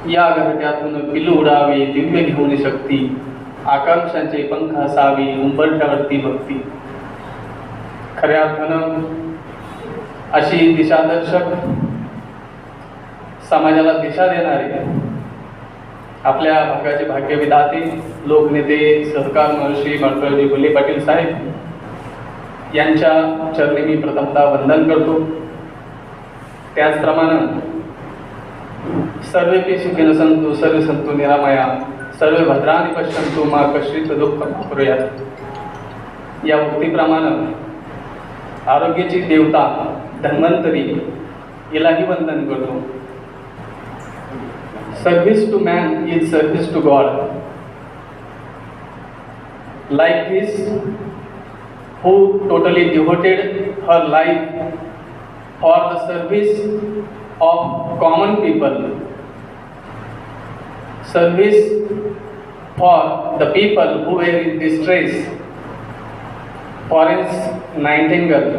या घरट्यातून पिलू उडावे दिव्य घेऊन शक्ती, आकांक्षांचे पंख असावी उंबरठ्यावरती भक्ती. खऱ्या अर्थानं अशी दिशादर्शक, समाजाला दिशा देणारे, आपल्या भागाचे भाग्यविधाते, लोकनेते, सहकार महर्षी माडखळजी घुले पाटील साहेब यांच्या चरणी मी प्रथमतः वंदन करतो. त्याचप्रमाणे सर्वेपि सुखिनः सन्तु सर्वे सन्तु निरामया सर्वे भद्राणि पश्यन्तु मा कश्चित् दुःखं कुर्यात्. या उक्तीप्रमाणे आरोग्याची देवता धन्वंतरी हिलाही वंदन करतो. Service to man is service to God. Like this who totally devoted her life for the service of common people, service for the people who were in distress. Florence Nightingale,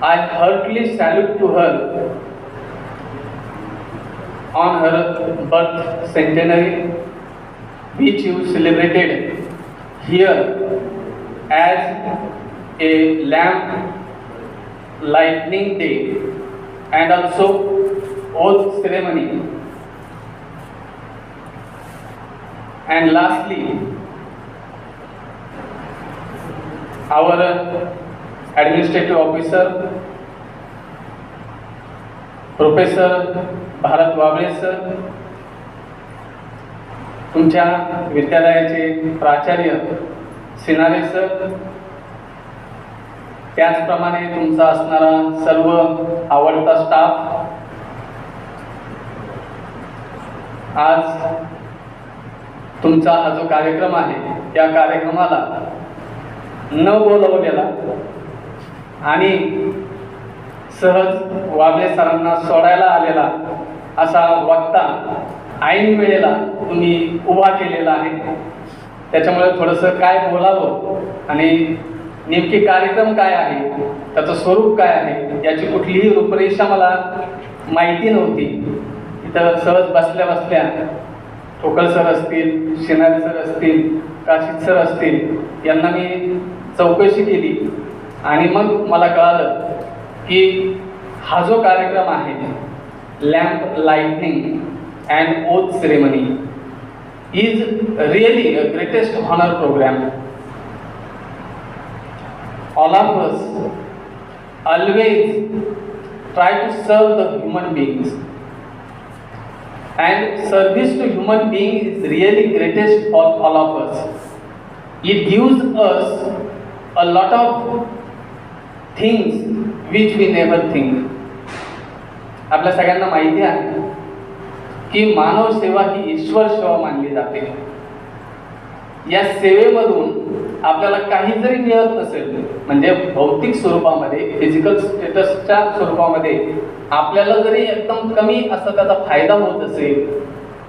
I heartily salute to her on her birth centenary, which you celebrated here as a lamp lighting day and also oath ceremony. And lastly, our administrative officer Professor Bharat Wable sir, तुमच्या विद्यालयाचे प्राचार्य scenario sir, त्याचप्रमाणे तुमचा असणारा सर्व आवडता staff, आज तुमचा हा जो कार्यक्रम आहे त्या कार्यक्रमाला न बोलवलेला आणि सहज वाबळे सरांना सोडायला आलेला असा वक्ता ऐन वेळेला तुम्ही उभा केलेला आहे. त्याच्यामुळे थोडंसं काय बोलावं आणि नेमकी कार्यक्रम काय आहे, त्याचं स्वरूप काय आहे याची कुठलीही रूपरेषा मला माहिती नव्हती. इथं सहज बसल्या बसल्या ठोकळ सर असतील, शिनारे सर असतील, काशीद सर असतील यांना मी चौकशी केली आणि मग मला कळालं की हा जो कार्यक्रम आहे lamp lightning and oath ceremony is really a greatest honor program. All of us always try to serve the human beings, and service to human being is really greatest for all of us. It gives us a lot of things which we never think. आपल्या सगळ्यांना माहिती आहे की मानव सेवा ही ईश्वर सेवा मानली जाते. या सेवेमधून आपल्याला काही जरी मिळत नसेल, म्हणजे भौतिक स्वरूपामध्ये, फिजिकल स्टेटसच्या स्वरूपामध्ये आपल्याला जरी एकदम कमी असा त्याचा फायदा होत असेल,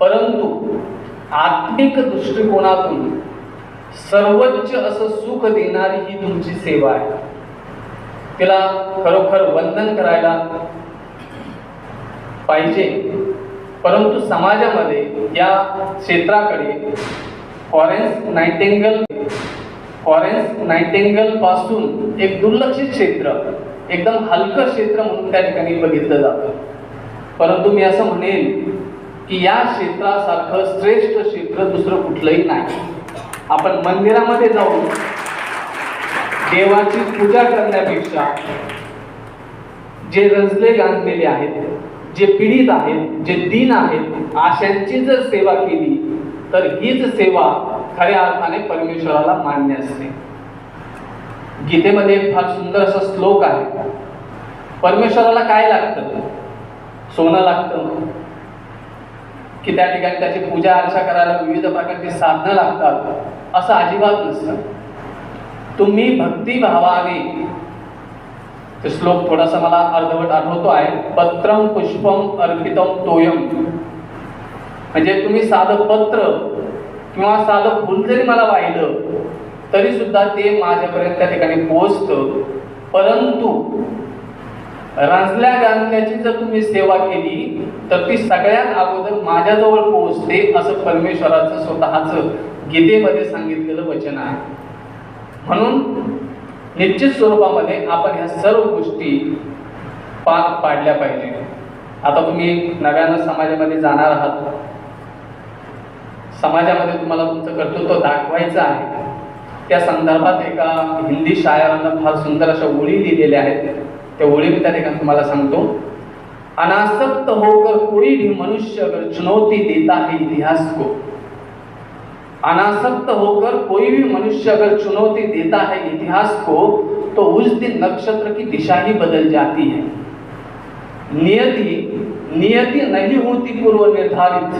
परंतु आत्मिक दृष्टिकोनातून सर्वोच्च असं सुख देणारी ही तुमची सेवा आहे. तिला खरोखर वंदन करायला पाहिजे. परंतु समाजामध्ये या क्षेत्राकडे फ्लॉरेन्स नाइटिंगेल पासून एक दुर्लक्षित क्षेत्र, एकदम हलकं क्षेत्र म्हणून त्या ठिकाणी बघितलं जातं. परंतु मी असं म्हणेन की या क्षेत्रासारखं श्रेष्ठ क्षेत्र दुसरं कुठलंही नाही. आपण मंदिरामध्ये जाऊन देवाची पूजा करण्यापेक्षा जे रंजले गांजलेले आहेत, जे पीडित आहेत, जे दीन आहेत, अशांची जर सेवा केली तर हीच सेवा खऱ्या अर्थाने परमेश्वराला मान्य असते. गीतेमध्ये फार सुंदर असा श्लोक आहे. परमेश्वराला काय लागतं? सोनं लागतं की त्या ठिकाणी त्याची पूजा अर्चा करायला विविध प्रकारची साधनं लागतात? असं अजिबात नसतं. तुम्ही भक्तिभावाने, ते श्लोक थोडासा मला अर्धवट आठवतो आहे, पत्रम पुष्पम अर्पितम तोयम, म्हणजे तुम्ही साधं पत्र किंवा साधं फुल जरी मला वाहिलं तरी सुद्धा ते माझ्यापर्यंत त्या ठिकाणी पोहोचतं. परंतु रंजल्या गांजल्याची जर तुम्ही सेवा केली तर ती सगळ्यात अगोदर माझ्याजवळ पोहोचते, असं परमेश्वराचं स्वतःचं गीतेमध्ये सांगितलेलं वचन आहे. म्हणून निश्चित स्वरूपामध्ये आपण ह्या सर्व गोष्टी पार पाडल्या पाहिजे. आता तुम्ही नव्यानं समाजामध्ये जाणार आहात, समाजामध्ये तुम्हाला तुमचं कर्तृत्व दाखवायचं आहे. त्या संदर्भात एका हिंदी शायरानं फार सुंदर अशा ओळी लिहिलेल्या आहेत. त्या ओळी मी त्या ठिकाणी तुम्हाला सांगतो. अनासक्त होकर कोई भी मनुष्य अगर चुनौती देता है इतिहास को, अनासक्त होकर कोई भी मनुष्य अगर चुनौती देता है इतिहास को, तो उस दिन नक्षत्र की दिशा ही बदल जाती है. नियति नहीं होती पूर्व निर्धारित,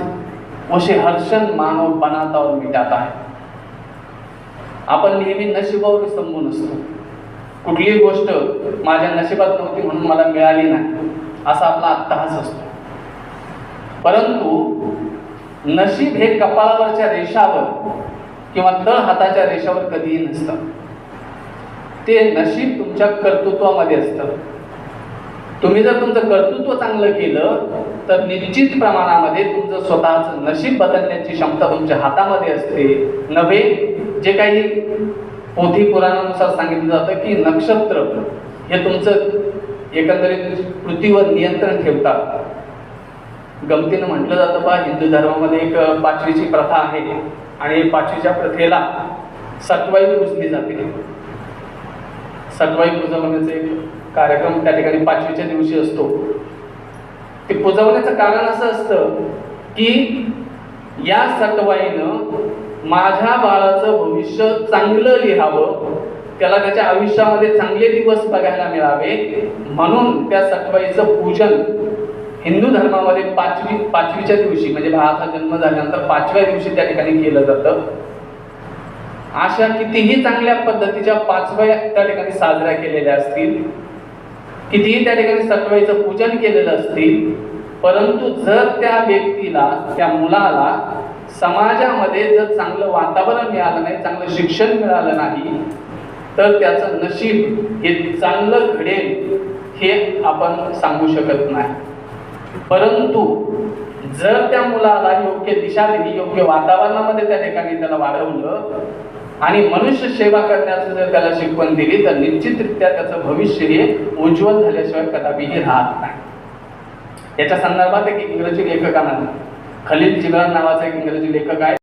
उसे हर्षण मानव बनाता और मिटाता है. आपण नेहमी नशिबावर संबून असतो. कुठलीही गोष्ट माझ्या नशिबात नव्हती म्हणून मला मिळाली नाही, असा आपला अट्टहास असतो. परंतु नशीब हे कपाळावरच्या रेषावर किंवा तळ हाताच्या रेषावर कधीही नसतं. ते नशीब तुमच्या कर्तृत्वामध्ये असतं. तुम्ही जर तुमचं कर्तृत्व चांगलं केलं तर निश्चित प्रमाणामध्ये तुमचं स्वतःचं नशीब बदलण्याची क्षमता तुमच्या हातामध्ये असते. नव्हे जे काही पोथी पुराणानुसार सांगितलं जातं की नक्षत्र हे तुमचं एकंदरीत पृथ्वीवर नियंत्रण ठेवतात. गमतीनं म्हटलं जातं बा, हिंदू धर्मामध्ये एक पाचवीची प्रथा आहे आणि पाचवीच्या प्रथेला सटवाई पूजली जाते. सटवाई पूजवण्याचा एक कार्यक्रम त्या ठिकाणी पाचवीच्या दिवशी असतो. ते पूजवण्याचं कारण असं असतं की या सटवाईनं माझ्या बाळाचं भविष्य चांगलं लिहावं, त्याला त्याच्या आयुष्यामध्ये चांगले दिवस बघायला मिळावे, म्हणून त्या सटवाईचं पूजन हिंदू धर्मामध्ये पाचवीच्या दिवशी म्हणजे बाळाचा जन्म झाल्यानंतर 5व्या दिवशी त्या ठिकाणी केलं जातं. अशा कितीही चांगल्या पद्धतीच्या 5व्या त्या ठिकाणी साजऱ्या केलेल्या असतील, कितीही त्या ठिकाणी सटवाईचं पूजन केलेलं असतील, परंतु जर त्या व्यक्तीला, त्या मुलाला समाजामध्ये जर चांगलं वातावरण मिळालं नाही, चांगलं शिक्षण मिळालं नाही, तर त्याचं नशीब हे चांगलं घडेल हे आपण सांगू शकत नाही. परंतु जर त्या मुलाला योग्य दिशा दिली, योग्य वातावरणामध्ये त्या ठिकाणी त्याला वाढवलं आणि मनुष्य सेवा करण्याचं जर त्याला शिकवण दिली तर निश्चितरित्या त्याचं भविष्य हे उज्ज्वल झाल्याशिवाय कदापिही राहत नाही. याच्या संदर्भात एक इंग्रजी लेखकानं, खलील जिब्रान नावाचा एक इंग्रजी लेखक आहे.